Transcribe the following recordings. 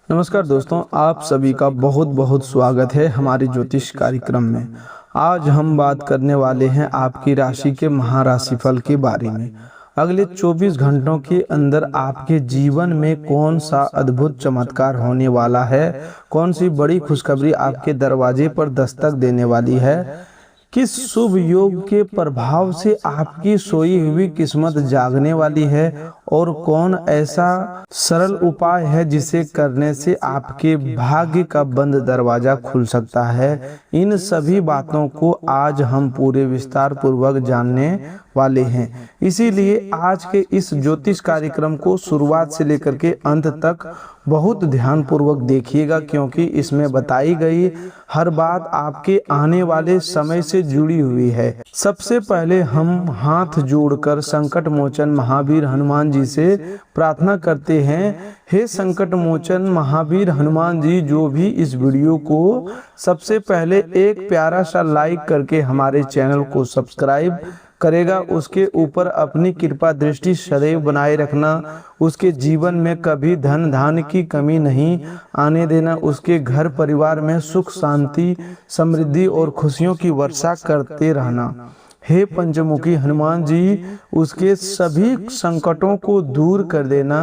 नमस्कार दोस्तों, आप सभी का बहुत बहुत स्वागत है हमारे ज्योतिष कार्यक्रम में। आज हम बात करने वाले हैं आपकी राशि के महाराशिफल के बारे में। अगले 24 घंटों के अंदर आपके जीवन में कौन सा अद्भुत चमत्कार होने वाला है, कौन सी बड़ी खुशखबरी आपके दरवाजे पर दस्तक देने वाली है, किस शुभ योग के प्रभाव से आपकी सोई हुई किस्मत जागने वाली है और कौन ऐसा सरल उपाय है जिसे करने से आपके भाग्य का बंद दरवाजा खुल सकता है। इन सभी बातों को आज हम पूरे विस्तार पूर्वक जानने वाले हैं। इसीलिए आज के इस ज्योतिष कार्यक्रम को शुरुआत से लेकर के अंत तक बहुत ध्यान पूर्वक देखिएगा, क्योंकि इसमें बताई गई हर बात आपके आने वाले समय से जुड़ी हुई है। सबसे पहले हम हाथ जोड़कर संकट मोचन महावीर हनुमान जी से प्रार्थना करते हैं। हे संकट मोचन महावीर हनुमान जी, जो भी इस वीडियो को सबसे पहले एक प्यारा सा लाइक करके हमारे चैनल को सब्सक्राइब करेगा, उसके ऊपर अपनी कृपा दृष्टि सदैव बनाए रखना, उसके जीवन में कभी धन धान्य की कमी नहीं आने देना, उसके घर परिवार में सुख शांति समृद्धि और खुशियों की वर्षा करते रहना। हे पंचमुखी हनुमान जी, उसके सभी संकटों को दूर कर देना,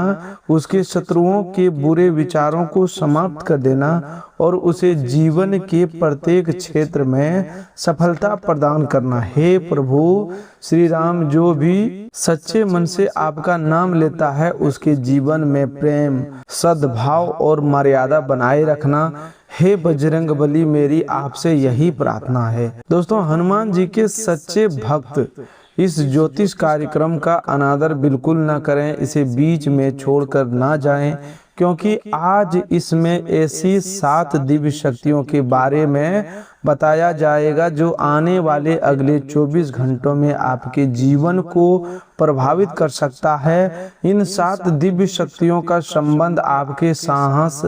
उसके शत्रुओं के बुरे विचारों को समाप्त कर देना और उसे जीवन के प्रत्येक क्षेत्र में सफलता प्रदान करना। हे प्रभु श्री राम, जो भी सच्चे मन से आपका नाम लेता है उसके जीवन में प्रेम, सद्भाव और मर्यादा बनाए रखना। हे बजरंग बली, मेरी आपसे यही प्रार्थना है। दोस्तों, हनुमान जी के सच्चे भक्त इस ज्योतिष कार्यक्रम का अनादर बिल्कुल ना करें, इसे बीच में छोड़कर ना जाएं, क्योंकि आज इसमें ऐसी 7 दिव्य शक्तियों के बारे में बताया जाएगा जो आने वाले अगले 24 घंटों में आपके जीवन को प्रभावित कर सकता है। इन 7 दिव्य शक्तियों का संबंध आपके साहस,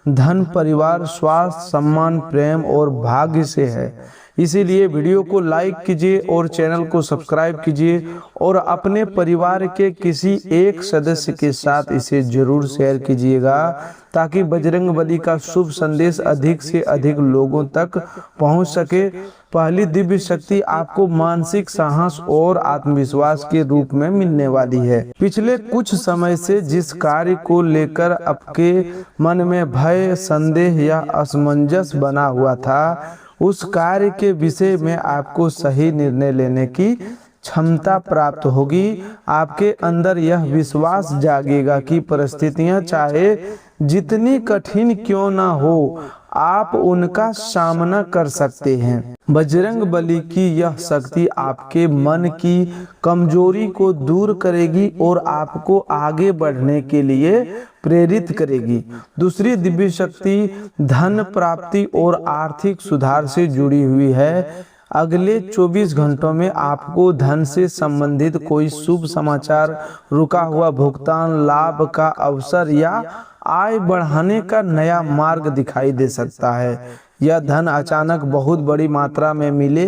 धन, परिवार, स्वास्थ्य, सम्मान, प्रेम और भाग्य से है। इसीलिए वीडियो को लाइक कीजिए और चैनल को सब्सक्राइब कीजिए और अपने परिवार के किसी एक सदस्य के साथ इसे जरूर शेयर कीजिएगा, ताकि बजरंग बली का शुभ संदेश अधिक से अधिक लोगों तक पहुंच सके। पहली दिव्य शक्ति आपको मानसिक साहस और आत्मविश्वास के रूप में मिलने वाली है। पिछले कुछ समय से जिस कार्य को लेकर आपके मन में भय, संदेह या असमंजस बना हुआ था, उस कार्य के विषय में आपको सही निर्णय लेने की क्षमता प्राप्त होगी। आपके अंदर यह विश्वास जागेगा कि परिस्थितियां चाहे जितनी कठिन क्यों ना हो, आप उनका सामना कर सकते हैं। बजरंग बली की यह शक्ति आपके मन की कमजोरी को दूर करेगी और आपको आगे बढ़ने के लिए प्रेरित करेगी। दूसरी दिव्य शक्ति धन प्राप्ति और आर्थिक सुधार से जुड़ी हुई है। अगले 24 घंटों में आपको धन से संबंधित कोई शुभ समाचार, रुका हुआ भुगतान, लाभ का अवसर या आय बढ़ाने का नया मार्ग दिखाई दे सकता है। यह धन अचानक बहुत बड़ी मात्रा में मिले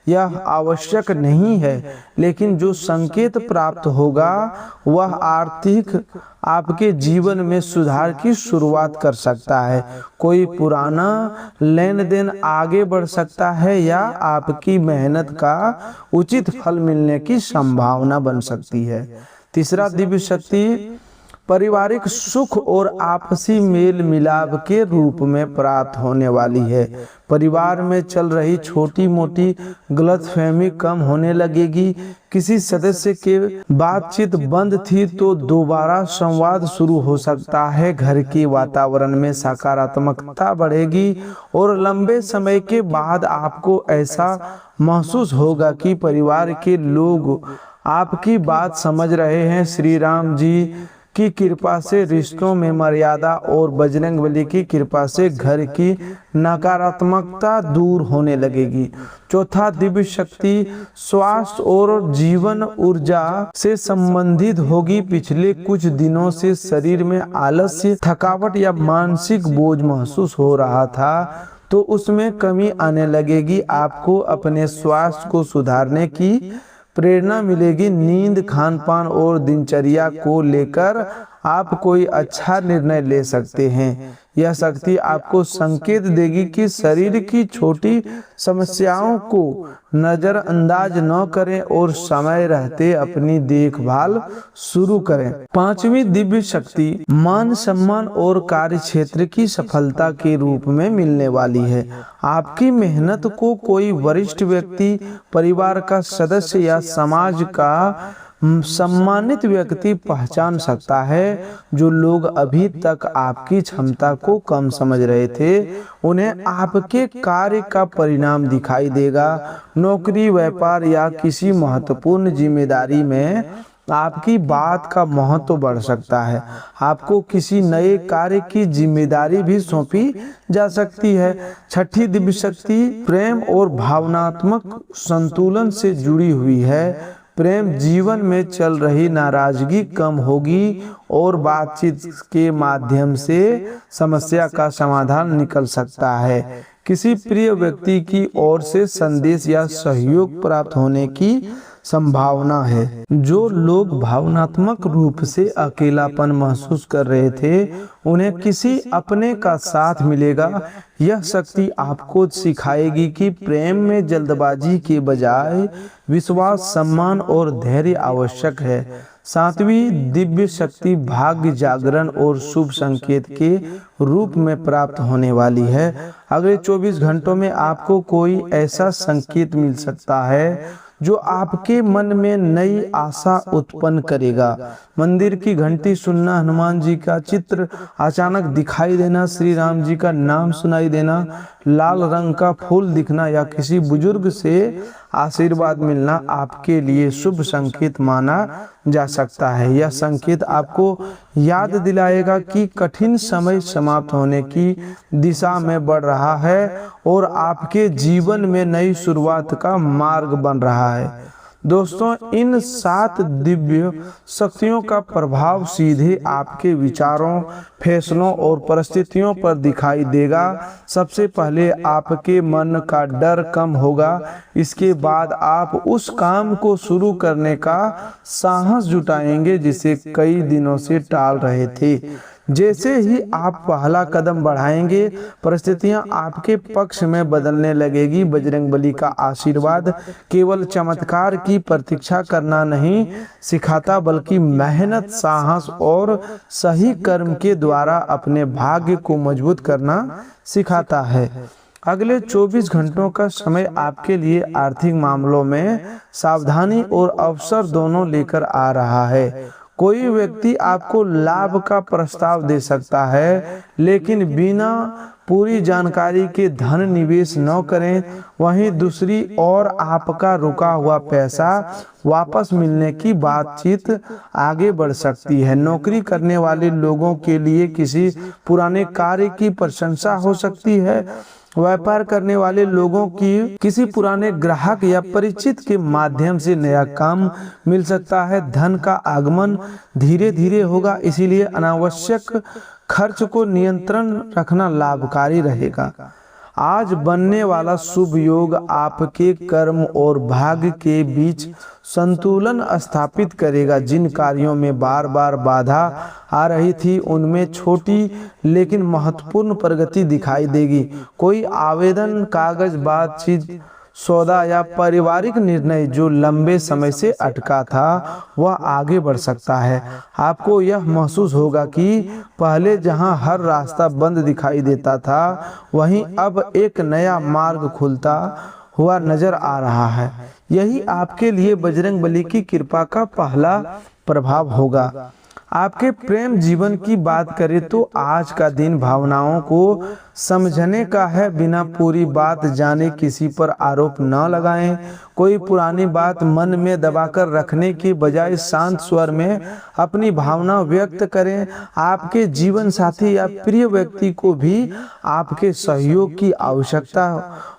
यह आवश्यक नहीं है, लेकिन जो संकेत प्राप्त होगा वह आर्थिक आपके जीवन में सुधार की शुरुआत कर सकता है। कोई पुराना लेन देन आगे बढ़ सकता है या आपकी मेहनत का उचित फल मिलने की संभावना बन सकती है। तीसरा दिव्य शक्ति पारिवारिक सुख और आपसी मेल मिलाप के रूप में प्राप्त होने वाली है। परिवार में चल रही छोटी मोटी गलतफहमी कम होने लगेगी। किसी सदस्य के बातचीत बंद थी तो दोबारा संवाद शुरू हो सकता है। घर के वातावरण में सकारात्मकता बढ़ेगी और लंबे समय के बाद आपको ऐसा महसूस होगा कि परिवार के लोग आपकी बात समझ रहे हैं। श्री राम जी की कृपा से रिश्तों में मर्यादा और बजरंग बली की कृपा से घर की नकारात्मकता दूर होने लगेगी। चौथा दिव्य शक्ति स्वास्थ्य और जीवन ऊर्जा से संबंधित होगी। पिछले कुछ दिनों से शरीर में आलस्य, थकावट या मानसिक बोझ महसूस हो रहा था, तो उसमें कमी आने लगेगी। आपको अपने स्वास्थ्य को सुधारने की प्रेरणा मिलेगी। नींद, खान पान और दिनचर्या को लेकर आप कोई अच्छा निर्णय ले सकते हैं। यह शक्ति आपको संकेत देगी कि शरीर की छोटी समस्याओं को नजरअंदाज न करें और समय रहते अपनी देखभाल शुरू करें। पांचवी दिव्य शक्ति मान सम्मान और कार्य क्षेत्र की सफलता के रूप में मिलने वाली है। आपकी मेहनत को कोई वरिष्ठ व्यक्ति, परिवार का सदस्य या समाज का सम्मानित व्यक्ति पहचान सकता है। जो लोग अभी तक आपकी क्षमता को कम समझ रहे थे, उन्हें आपके कार्य का परिणाम दिखाई देगा। नौकरी, व्यापार या किसी महत्वपूर्ण जिम्मेदारी में आपकी बात का महत्व बढ़ सकता है। आपको किसी नए कार्य की जिम्मेदारी भी सौंपी जा सकती है। छठी दिव्य शक्ति प्रेम और भावनात्मक संतुलन से जुड़ी हुई है। प्रेम जीवन में चल रही नाराजगी कम होगी और बातचीत के माध्यम से समस्या का समाधान निकल सकता है। किसी प्रिय व्यक्ति की ओर से संदेश या सहयोग प्राप्त होने की संभावना है। जो लोग भावनात्मक रूप से अकेलापन महसूस कर रहे थे, उन्हें किसी अपने का साथ मिलेगा। यह शक्ति आपको सिखाएगी कि प्रेम में जल्दबाजी के बजाय विश्वास, सम्मान और धैर्य आवश्यक है। सातवीं दिव्य शक्ति भाग्य जागरण और शुभ संकेत के रूप में प्राप्त होने वाली है। अगले 24 घंटों में आपको कोई ऐसा संकेत मिल सकता है जो आपके मन में नई आशा उत्पन्न करेगा। मंदिर की घंटी सुनना, हनुमान जी का चित्र अचानक दिखाई देना, श्री राम जी का नाम सुनाई देना, लाल रंग का फूल दिखना या किसी बुजुर्ग से आशीर्वाद मिलना आपके लिए शुभ संकेत माना जा सकता है। यह संकेत आपको याद दिलाएगा कि कठिन समय समाप्त होने की दिशा में बढ़ रहा है और आपके जीवन में नई शुरुआत का मार्ग बन रहा है। दोस्तों, इन 7 दिव्य शक्तियों का प्रभाव सीधे आपके विचारों, फैसलों और परिस्थितियों पर दिखाई देगा। सबसे पहले आपके मन का डर कम होगा। इसके बाद आप उस काम को शुरू करने का साहस जुटाएंगे जिसे कई दिनों से टाल रहे थे। जैसे ही आप पहला कदम बढ़ाएंगे, परिस्थितियां आपके पक्ष में बदलने लगेगी। बजरंगबली का आशीर्वाद केवल चमत्कार की प्रतीक्षा करना नहीं सिखाता, बल्कि मेहनत, साहस और सही कर्म के द्वारा अपने भाग्य को मजबूत करना सिखाता है। अगले 24 घंटों का समय आपके लिए आर्थिक मामलों में सावधानी और अवसर दोनों लेकर आ रहा है। कोई व्यक्ति आपको लाभ का प्रस्ताव दे सकता है, लेकिन बिना पूरी जानकारी के धन निवेश न करें। वहीं दूसरी ओर आपका रुका हुआ पैसा वापस मिलने की बातचीत आगे बढ़ सकती है। नौकरी करने वाले लोगों के लिए किसी पुराने कार्य की प्रशंसा हो सकती है। व्यापार करने वाले लोगों की किसी पुराने ग्राहक या परिचित के माध्यम से नया काम मिल सकता है। धन का आगमन धीरे धीरे होगा, इसीलिए अनावश्यक खर्च को नियंत्रण रखना लाभकारी रहेगा। आज बनने वाला शुभ योग आपके कर्म और भाग्य के बीच संतुलन स्थापित करेगा। जिन कार्यों में बार बार बाधा आ रही थी, उनमें छोटी लेकिन महत्वपूर्ण प्रगति दिखाई देगी। कोई आवेदन, कागज, बातचीत, सौदा या पारिवारिक निर्णय जो लंबे समय से अटका था, वह आगे बढ़ सकता है। आपको यह महसूस होगा कि पहले जहां हर रास्ता बंद दिखाई देता था, वहीं अब एक नया मार्ग खुलता हुआ नजर आ रहा है। यही आपके लिए बजरंगबली की कृपा का पहला प्रभाव होगा। आपके प्रेम जीवन की बात करें तो आज का दिन भावनाओं को समझने का है। बिना पूरी बात जाने किसी पर आरोप न लगाएं। कोई पुरानी बात मन में दबाकर रखने की बजाय शांत स्वर में अपनी भावना व्यक्त करें। आपके जीवन साथी या प्रिय व्यक्ति को भी आपके सहयोग की आवश्यकता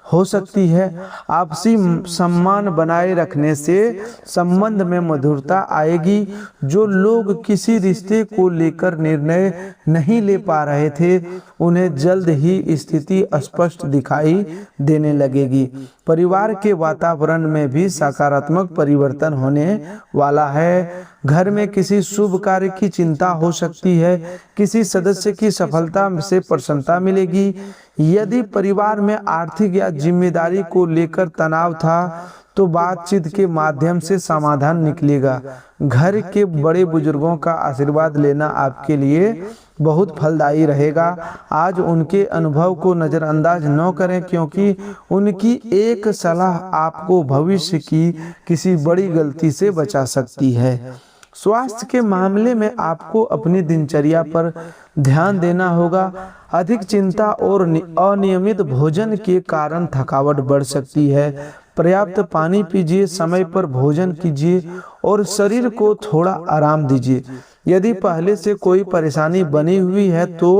हो सकती है। आपसी सम्मान बनाए रखने से संबंध में मधुरता आएगी। जो लोग किसी रिश्ते को लेकर निर्णय नहीं ले पा रहे थे, उन्हें जल्द ही स्थिति स्पष्ट दिखाई देने लगेगी। परिवार के वातावरण में भी सकारात्मक परिवर्तन होने वाला है। घर में किसी शुभ कार्य की चिंता हो सकती है। किसी सदस्य की सफलता से प्रसन्नता मिलेगी। यदि परिवार में आर्थिक या जिम्मेदारी को लेकर तनाव था, तो बातचीत के माध्यम से समाधान निकलेगा। घर के बड़े बुजुर्गों का आशीर्वाद लेना आपके लिए बहुत फलदायी रहेगा। आज उनके अनुभव को नज़रअंदाज न करें, क्योंकि उनकी एक सलाह आपको भविष्य की किसी बड़ी गलती से बचा सकती है। स्वास्थ्य के मामले में आपको अपनी दिनचर्या पर ध्यान देना होगा। अधिक चिंता और अनियमित भोजन के कारण थकावट बढ़ सकती है। पर्याप्त पानी पीजिए, समय पर भोजन कीजिए और शरीर को थोड़ा आराम दीजिए। यदि पहले से कोई परेशानी बनी हुई है तो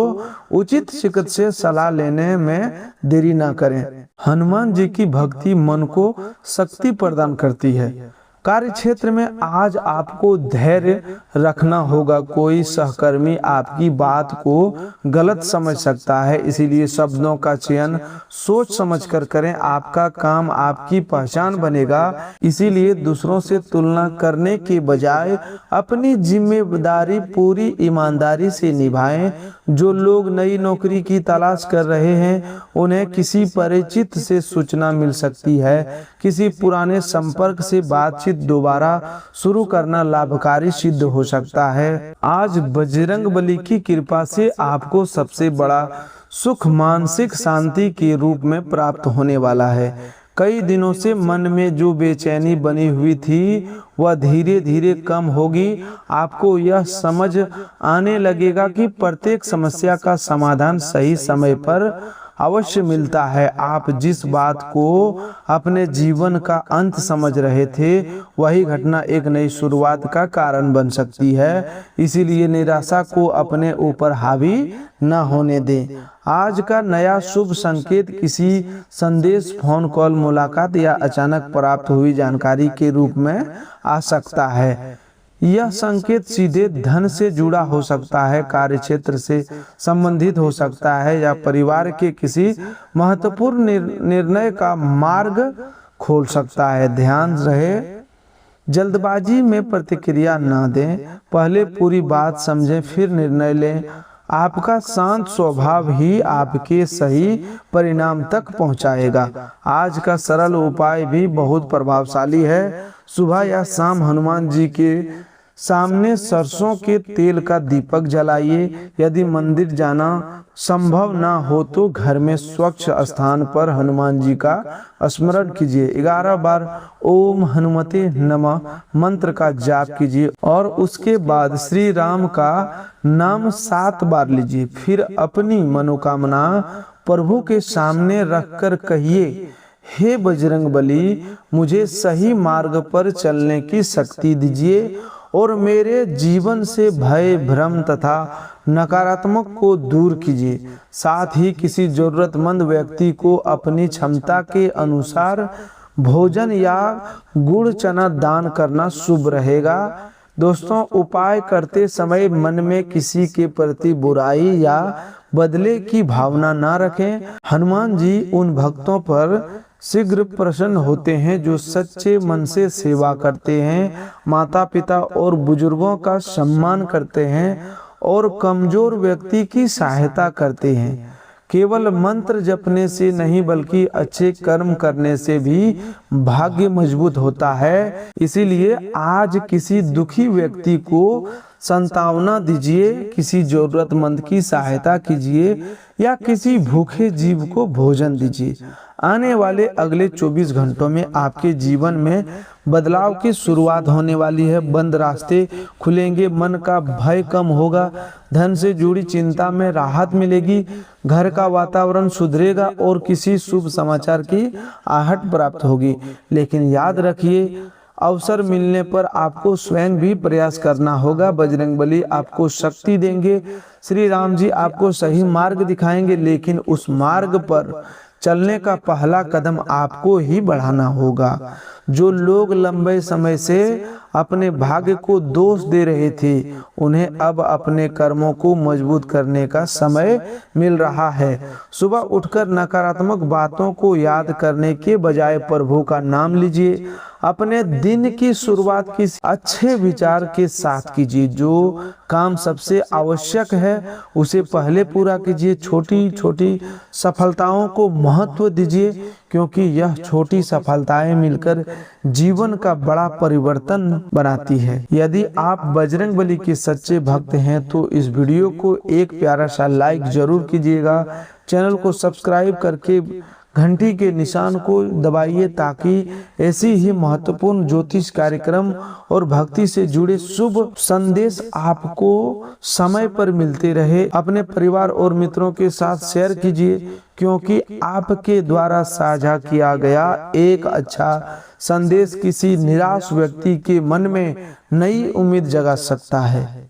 उचित चिकित्सकीय सलाह लेने में देरी ना करें। हनुमान जी की भक्ति मन को शक्ति प्रदान करती है। कार्य क्षेत्र में आज आपको धैर्य रखना होगा। कोई सहकर्मी आपकी बात को गलत समझ सकता है, इसीलिए शब्दों का चयन सोच समझकर करें। आपका काम आपकी पहचान बनेगा, इसीलिए दूसरों से तुलना करने के बजाय अपनी जिम्मेदारी पूरी ईमानदारी से निभाएं। जो लोग नई नौकरी की तलाश कर रहे हैं, उन्हें किसी परिचित से सूचना मिल सकती है। किसी पुराने संपर्क से बातचीत दोबारा शुरू करना लाभकारी सिद्ध हो सकता है। आज बजरंग बली की कृपा से आपको सबसे बड़ा सुख मानसिक शांति के रूप में प्राप्त होने वाला है। कई दिनों से मन में जो बेचैनी बनी हुई थी, वह धीरे धीरे कम होगी। आपको यह समझ आने लगेगा कि प्रत्येक समस्या का समाधान सही समय पर अवश्य मिलता है। आप जिस बात को अपने जीवन का अंत समझ रहे थे, वही घटना एक नई शुरुआत का कारण बन सकती है। इसीलिए निराशा को अपने ऊपर हावी न होने दें। आज का नया शुभ संकेत किसी संदेश, फोन कॉल, मुलाकात या अचानक प्राप्त हुई जानकारी के रूप में आ सकता है। यह संकेत सीधे धन से जुड़ा हो सकता है, कार्य क्षेत्र से संबंधित हो सकता है या परिवार के किसी महत्वपूर्ण निर्णय का मार्ग खोल सकता है। ध्यान रहे, जल्दबाजी में प्रतिक्रिया न दें। पहले पूरी बात समझें, फिर निर्णय लें। आपका शांत स्वभाव ही आपके सही परिणाम तक पहुंचाएगा। आज का सरल उपाय भी बहुत प्रभावशाली है। सुबह या शाम हनुमान जी के सामने सरसों के तेल का दीपक जलाइए। यदि मंदिर जाना संभव ना हो तो घर में स्वच्छ स्थान पर हनुमान जी का स्मरण कीजिए। 11 बार ओम हनुमते नमः मंत्र का जाप कीजिए और उसके बाद श्री राम का नाम 7 बार लीजिए। फिर अपनी मनोकामना प्रभु के सामने रखकर कहिए, हे बजरंग बली, मुझे सही मार्ग पर चलने की शक्ति दीजिए और मेरे जीवन से भय, भ्रम तथा नकारात्मक को दूर कीजिए। साथ ही किसी जरूरतमंद व्यक्ति को अपनी क्षमता के अनुसार भोजन या गुड़ चना दान करना शुभ रहेगा। दोस्तों, उपाय करते समय मन में किसी के प्रति बुराई या बदले की भावना न रखें। हनुमान जी उन भक्तों पर शीघ्र प्रसन्न होते हैं जो सच्चे मन से सेवा करते हैं, माता पिता और बुजुर्गों का सम्मान करते हैं और कमजोर व्यक्ति की सहायता करते हैं। केवल मंत्र जपने से नहीं बल्कि अच्छे कर्म करने से भी भाग्य मजबूत होता है। इसीलिए आज किसी दुखी व्यक्ति को सांत्वना दीजिए, किसी जरूरतमंद की सहायता कीजिए या किसी भूखे जीव को भोजन दीजिए। आने वाले अगले 24 घंटों में आपके जीवन में बदलाव की शुरुआत होने वाली है। बंद रास्ते खुलेंगे, मन का भय कम होगा, धन से जुड़ी चिंता में राहत मिलेगी, घर का वातावरण सुधरेगा और किसी शुभ समाचार की आहट प्राप्त होगी। लेकिन याद रखिए, अवसर मिलने पर आपको स्वयं भी प्रयास करना होगा। बजरंगबली आपको शक्ति देंगे, श्री राम जी आपको सही मार्ग दिखाएंगे, लेकिन उस मार्ग पर चलने का पहला कदम आपको ही बढ़ाना होगा। जो लोग लंबे समय से अपने भाग्य को दोष दे रहे थे, उन्हें अब अपने कर्मों को मजबूत करने का समय मिल रहा है। सुबह उठकर नकारात्मक बातों को याद करने के बजाय प्रभु का नाम लीजिए। अपने दिन की शुरुआत किसी अच्छे विचार के साथ कीजिए। जो काम सबसे आवश्यक है उसे पहले पूरा कीजिए। छोटी छोटी सफलताओं को महत्व दीजिए, क्योंकि यह छोटी सफलताएं मिलकर जीवन का बड़ा परिवर्तन बनाती है। यदि आप बजरंगबली के सच्चे भक्त हैं तो इस वीडियो को एक प्यारा सा लाइक जरूर कीजिएगा। चैनल को सब्सक्राइब करके घंटी के निशान को दबाइए, ताकि ऐसी ही महत्वपूर्ण ज्योतिष कार्यक्रम और भक्ति से जुड़े शुभ संदेश आपको समय पर मिलते रहे। अपने परिवार और मित्रों के साथ शेयर कीजिए, क्योंकि आपके द्वारा साझा किया गया एक अच्छा संदेश किसी निराश व्यक्ति के मन में नई उम्मीद जगा सकता है।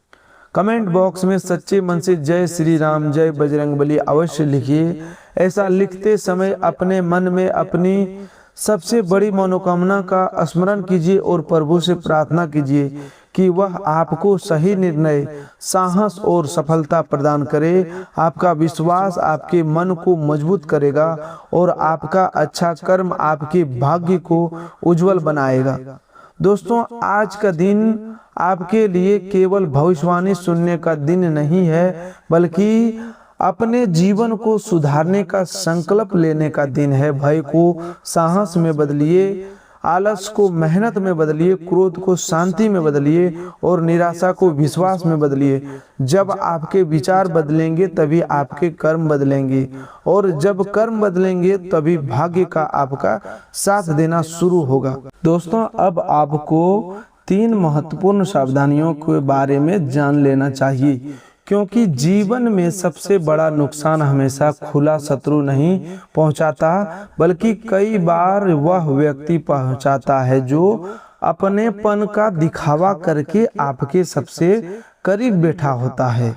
कमेंट बॉक्स में सच्चे मन से जय श्री राम, जय बजरंगबली अवश्य लिखिए। ऐसा लिखते समय अपने मन में अपनी सबसे बड़ी मनोकामना का स्मरण कीजिए और प्रभु से प्रार्थना कीजिए कि वह आपको सही निर्णय, साहस और सफलता प्रदान करे। आपका विश्वास आपके मन को मजबूत करेगा और आपका अच्छा कर्म आपके भाग्य को उज्जवल बनाएगा। दोस्तों, आज का दिन आपके लिए केवल भविष्यवाणी सुनने का दिन नहीं है, बल्कि अपने जीवन को सुधारने का संकल्प लेने का दिन है। भय को साहस में बदलिए, आलस को मेहनत में बदलिए, क्रोध को शांति में बदलिए और निराशा को विश्वास में बदलिए। जब आपके विचार बदलेंगे तभी आपके कर्म बदलेंगे, और जब कर्म बदलेंगे तभी भाग्य का आपका साथ देना शुरू होगा। दोस्तों, अब आपको 3 महत्वपूर्ण सावधानियों के बारे में जान लेना चाहिए, क्योंकि जीवन में सबसे बड़ा नुकसान हमेशा खुला शत्रु नहीं पहुंचाता, बल्कि कई बार वह व्यक्ति पहुंचाता है जो अपनेपन का दिखावा करके आपके सबसे करीब बैठा होता है।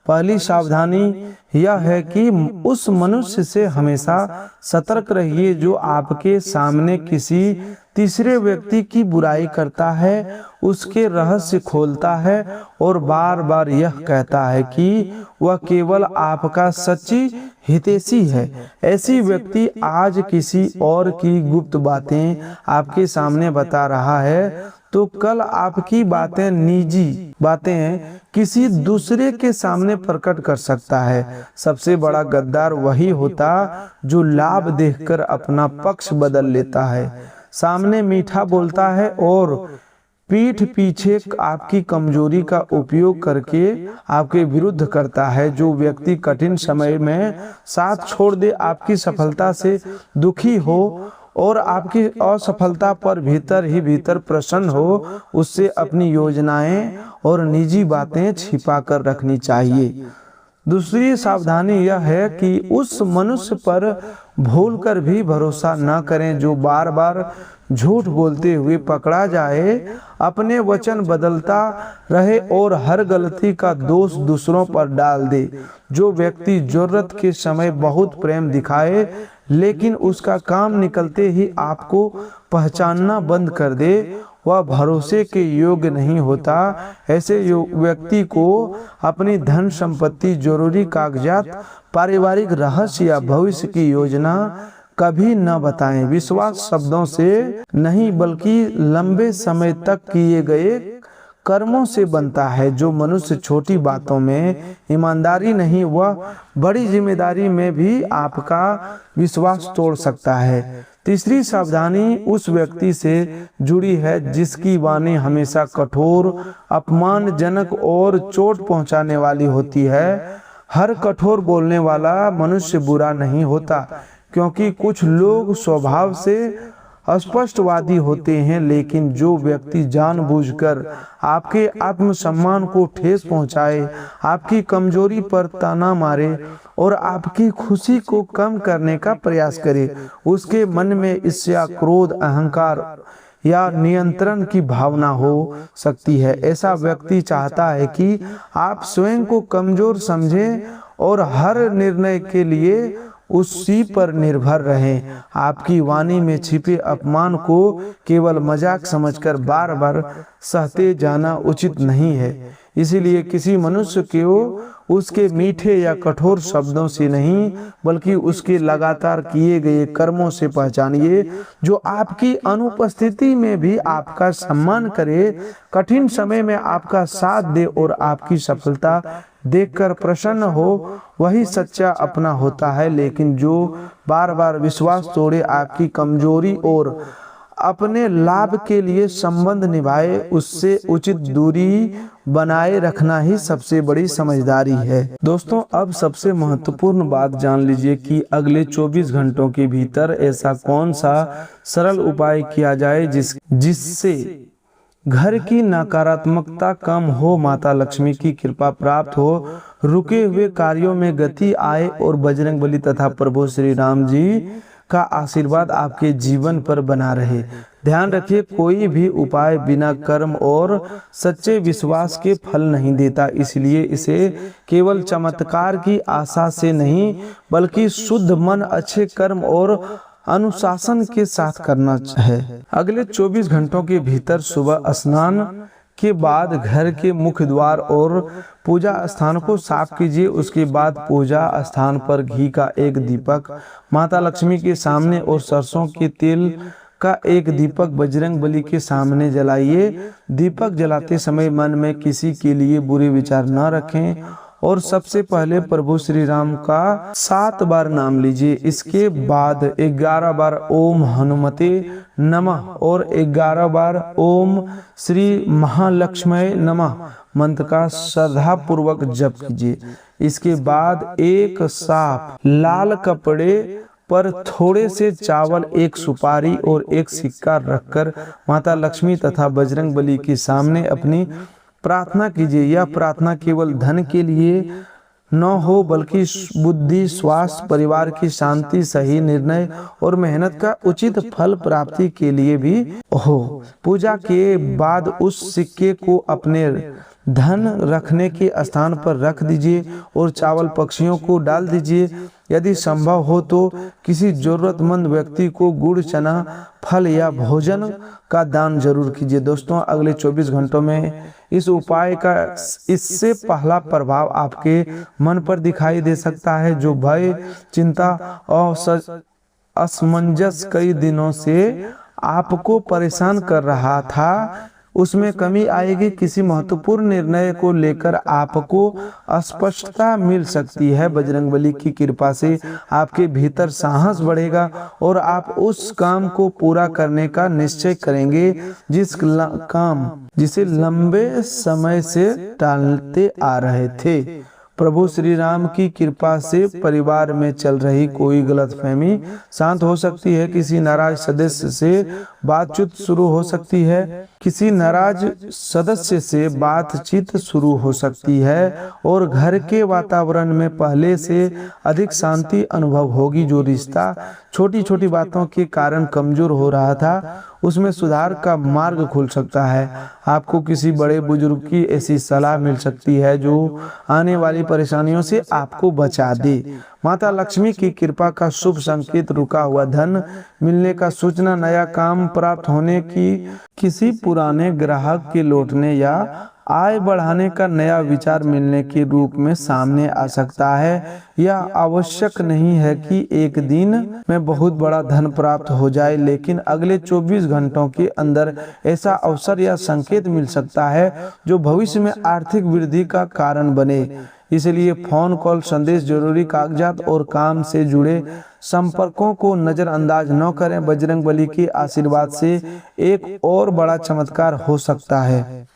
पहली सावधानी यह है कि उस मनुष्य से हमेशा सतर्क रहिए जो आपके सामने किसी तीसरे व्यक्ति की बुराई करता है, उसके रहस्य खोलता है और बार बार यह कहता है कि वह केवल आपका सच्ची हितैषी है। ऐसी व्यक्ति आज किसी और की गुप्त बातें आपके सामने बता रहा है, तो कल आपकी बातें, निजी बातें किसी दूसरे के सामने प्रकट कर सकता है। सबसे बड़ा गद्दार वही होता जो लाभ देखकर अपना पक्ष बदल लेता है, सामने मीठा बोलता है और पीठ पीछे आपकी कमजोरी का उपयोग करके आपके विरुद्ध करता है। जो व्यक्ति कठिन समय में साथ छोड़ दे, आपकी सफलता से दुखी हो और आपकी असफलता पर भीतर ही भीतर प्रसन्न हो, उससे अपनी योजनाएं और निजी बातें छिपा कर रखनी चाहिए। दूसरी सावधानी यह है कि उस मनुष्य पर भूलकर भी भरोसा न करें जो बार बार झूठ बोलते हुए पकड़ा जाए, अपने वचन बदलता रहे और हर गलती का दोष दूसरों पर डाल दे। जो व्यक्ति जरूरत के समय बहुत प्रेम दिखाए लेकिन उसका काम निकलते ही आपको पहचानना बंद कर दे, वह भरोसे के योग्य नहीं होता। ऐसे व्यक्ति को अपनी धन संपत्ति, जरूरी कागजात, पारिवारिक रहस्य या भविष्य की योजना कभी न बताएं। विश्वास शब्दों से नहीं बल्कि लंबे समय तक किए गए कर्मों से बनता है। जो मनुष्य छोटी बातों में ईमानदारी नहीं, वह बड़ी जिम्मेदारी में भी आपका विश्वास तोड़ सकता है। तीसरी सावधानी उस व्यक्ति से जुड़ी है जिसकी वाणी हमेशा कठोर, अपमानजनक और चोट पहुंचाने वाली होती है। हर कठोर बोलने वाला मनुष्य बुरा नहीं होता, क्योंकि कुछ लोग स्वभाव से स्पष्टवादी होते हैं, लेकिन जो व्यक्ति जानबूझकर आपके आत्मसम्मान को ठेस पहुंचाए, आपकी कमजोरी पर ताना मारे और आपकी खुशी को कम करने का प्रयास करे, उसके मन में ईर्ष्या, क्रोध, अहंकार या नियंत्रण की भावना हो सकती है। ऐसा व्यक्ति चाहता है कि आप स्वयं को कमजोर समझें और हर निर्णय के लिए उसी पर निर्भर रहें। आपकी वाणी में छिपे अपमान को केवल मजाक समझकर बार बार सहते जाना उचित नहीं है। इसीलिए किसी मनुष्य को उसके मीठे या कठोर शब्दों से नहीं, बल्कि उसके लगातार किए गए कर्मों से पहचानिए, जो आपकी अनुपस्थिति में भी आपका सम्मान करे, कठिन समय में आपका साथ दे और आपकी सफलता देखकर प्रसन्न हो। वही सच्चा अपना होता है। लेकिन जो बार बार विश्वास तोड़े, आपकी कमजोरी और अपने लाभ के लिए संबंध निभाए, उससे उचित दूरी बनाए रखना ही सबसे बड़ी समझदारी है। दोस्तों, अब सबसे महत्वपूर्ण बात जान लीजिए कि अगले 24 घंटों के भीतर ऐसा कौन सा सरल उपाय किया जाए जिससे घर की नकारात्मकता कम हो, माता लक्ष्मी की कृपा प्राप्त हो, रुके हुए कार्यों में गति आए और बजरंगबली तथा प्रभु श्री राम जी का आशीर्वाद आपके जीवन पर बना रहे। ध्यान रखिए, कोई भी उपाय बिना कर्म और सच्चे विश्वास के फल नहीं देता। इसलिए इसे केवल चमत्कार की आशा से नहीं, बल्कि शुद्ध मन, अच्छे कर्म और अनुशासन के साथ करना है। अगले 24 घंटों के भीतर सुबह स्नान के बाद घर के मुख्य द्वार और पूजा स्थान को साफ कीजिए। उसके बाद पूजा स्थान पर घी का एक दीपक माता लक्ष्मी के सामने और सरसों के तेल का एक दीपक बजरंगबली के सामने जलाइए। दीपक जलाते समय मन में किसी के लिए बुरे विचार न रखें और सबसे पहले प्रभु श्री राम का 7 बार नाम लीजिए। इसके बाद 11 बार ओम हनुमते नमः और 11 बार ओम श्री महालक्ष्मी नमः मंत्र का श्रद्धा पूर्वक जप कीजिए। इसके बाद एक साफ लाल कपड़े पर थोड़े से चावल, एक सुपारी और एक सिक्का रखकर माता लक्ष्मी तथा बजरंगबली के सामने अपनी प्रार्थना कीजिए। यह प्रार्थना केवल धन के लिए न हो, बल्कि बुद्धि, स्वास्थ्य, परिवार की शांति, सही निर्णय और मेहनत का उचित फल प्राप्ति के लिए भी हो। पूजा के बाद उस सिक्के को अपने धन रखने के स्थान पर रख दीजिए और चावल पक्षियों को डाल दीजिए। यदि संभव हो तो किसी जरूरतमंद व्यक्ति को गुड़, चना, फल या भोजन का दान जरूर कीजिए। दोस्तों, अगले 24 घंटों में इस उपाय का इससे पहला प्रभाव आपके मन पर दिखाई दे सकता है। जो भय, चिंता और असमंजस कई दिनों से आपको परेशान कर रहा था, उसमें कमी आएगी। किसी महत्वपूर्ण निर्णय को लेकर आपको स्पष्टता मिल सकती है। बजरंगबली की कृपा से आपके भीतर साहस बढ़ेगा और आप उस काम को पूरा करने का निश्चय करेंगे जिसे लंबे समय से टालते आ रहे थे। प्रभु श्री राम की कृपा से परिवार में चल रही कोई गलतफहमी शांत हो सकती है। किसी नाराज सदस्य से बातचीत शुरू हो सकती है। किसी नाराज सदस्य से बातचीत शुरू हो सकती है और घर के वातावरण में पहले से अधिक शांति अनुभव होगी। जो रिश्ता छोटी छोटी बातों के कारण कमजोर हो रहा था, उसमें सुधार का मार्ग खुल सकता है। आपको किसी बड़े बुजुर्ग की ऐसी सलाह मिल सकती है जो आने वाली परेशानियों से आपको बचा दे। माता लक्ष्मी की कृपा का शुभ संकेत, रुका हुआ धन मिलने का सूचना, नया काम प्राप्त होने की, किसी पुराने ग्राहक के लौटने या आय बढ़ाने का नया विचार मिलने के रूप में सामने आ सकता है। यह आवश्यक नहीं है कि एक दिन में बहुत बड़ा धन प्राप्त हो जाए, लेकिन अगले 24 घंटों के अंदर ऐसा अवसर या संकेत मिल सकता है जो भविष्य में आर्थिक वृद्धि का कारण बने। इसलिए फोन कॉल, संदेश, जरूरी कागजात और काम से जुड़े संपर्कों को नजरअंदाज न करें। बजरंगबली के आशीर्वाद से एक और बड़ा चमत्कार हो सकता है।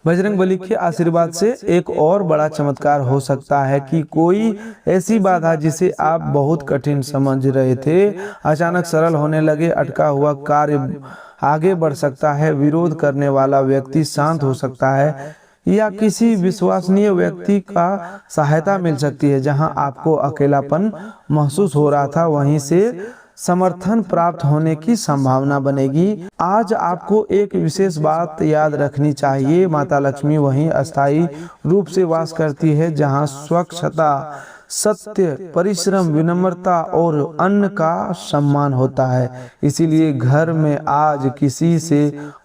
बजरंगबली के आशीर्वाद से एक और बड़ा चमत्कार हो सकता है कि कोई ऐसी बाधा जिसे आप बहुत कठिन समझ रहे थे, अचानक सरल होने लगे। अटका हुआ कार्य आगे बढ़ सकता है। विरोध करने वाला व्यक्ति शांत हो सकता है या किसी विश्वसनीय व्यक्ति का सहायता मिल सकती है। जहां आपको अकेलापन महसूस हो रहा था, वहीं से समर्थन प्राप्त होने की संभावना बनेगी। आज आपको एक विशेष बात याद रखनी चाहिए। माता लक्ष्मी वहीं अस्थायी रूप से वास करती है जहां स्वच्छता, सत्य, परिश्रम, विनम्रता और अन्न का सम्मान होता है। इसीलिए घर में आज किसी से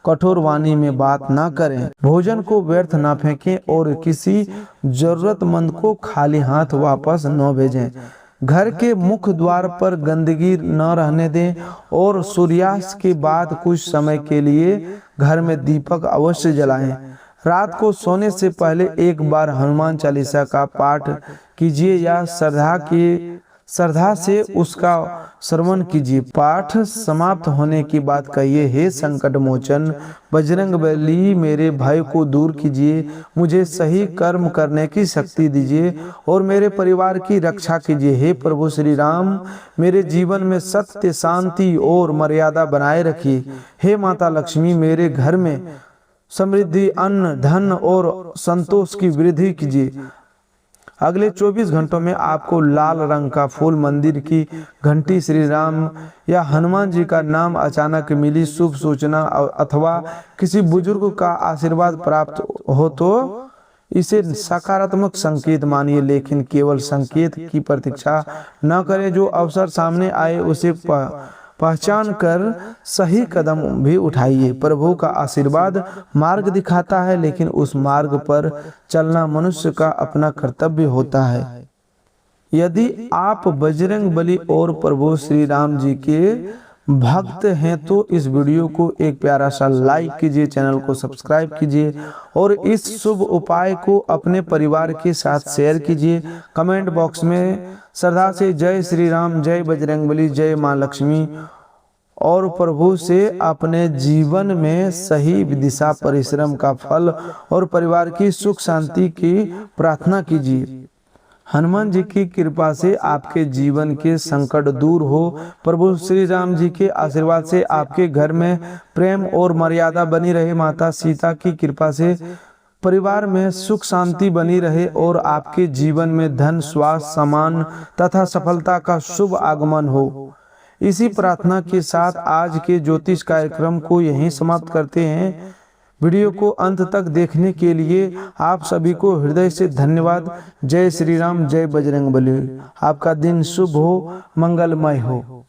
कठोर वाणी में बात ना करें, भोजन को व्यर्थ ना फेंकें और किसी जरूरतमंद को खाली हाथ वापस न भेजें। घर के मुख्य द्वार पर गंदगी न रहने दें और सूर्यास्त के बाद कुछ समय के लिए घर में दीपक अवश्य जलाएं। रात को सोने से पहले एक बार हनुमान चालीसा का पाठ कीजिए या श्रद्धा से उसका श्रवण कीजिए। पाठ समाप्त होने की बात कहिए, हे संकट मोचन बजरंगबली, मेरे भय को दूर कीजिए, मुझे सही कर्म करने की शक्ति दीजिए और मेरे परिवार की रक्षा कीजिए। हे प्रभु श्री राम, मेरे जीवन में सत्य, शांति और मर्यादा बनाए रखिए। हे माता लक्ष्मी, मेरे घर में समृद्धि, अन्न, धन और संतोष की वृद्धि कीजिए। अगले 24 घंटों में आपको लाल रंग का फूल, मंदिर की घंटी, श्री राम या हनुमान जी का नाम अचानक मिली शुभ सूचना अथवा किसी बुजुर्ग का आशीर्वाद प्राप्त हो तो इसे सकारात्मक संकेत मानिए, लेकिन केवल संकेत की प्रतीक्षा न करें। जो अवसर सामने आए उसे पहचान कर सही कदम भी उठाइए। प्रभु का आशीर्वाद मार्ग दिखाता है, लेकिन उस मार्ग पर चलना मनुष्य का अपना कर्तव्य होता है। यदि आप बजरंगबली और प्रभु श्री राम जी के भक्त हैं तो इस वीडियो को एक प्यारा सा लाइक कीजिए, चैनल को सब्सक्राइब कीजिए और इस शुभ उपाय को अपने परिवार के साथ शेयर कीजिए। कमेंट बॉक्स में श्रद्धा से जय श्री राम, जय बजरंगबली, जय मां लक्ष्मी और प्रभु से अपने जीवन में सही दिशा, परिश्रम का फल और परिवार की सुख शांति की प्रार्थना कीजिए। हनुमान जी की कृपा से आपके जीवन के संकट दूर हो। प्रभु श्री राम जी के आशीर्वाद से आपके घर में प्रेम और मर्यादा बनी रहे। माता सीता की कृपा से परिवार में सुख शांति बनी रहे और आपके जीवन में धन, स्वास्थ्य, सम्मान तथा सफलता का शुभ आगमन हो। इसी प्रार्थना के साथ आज के ज्योतिष कार्यक्रम को यहीं समाप्त करते हैं। वीडियो को अंत तक देखने के लिए आप सभी को हृदय से धन्यवाद। जय श्री राम, जय बजरंगबली। आपका दिन शुभ हो, मंगलमय हो।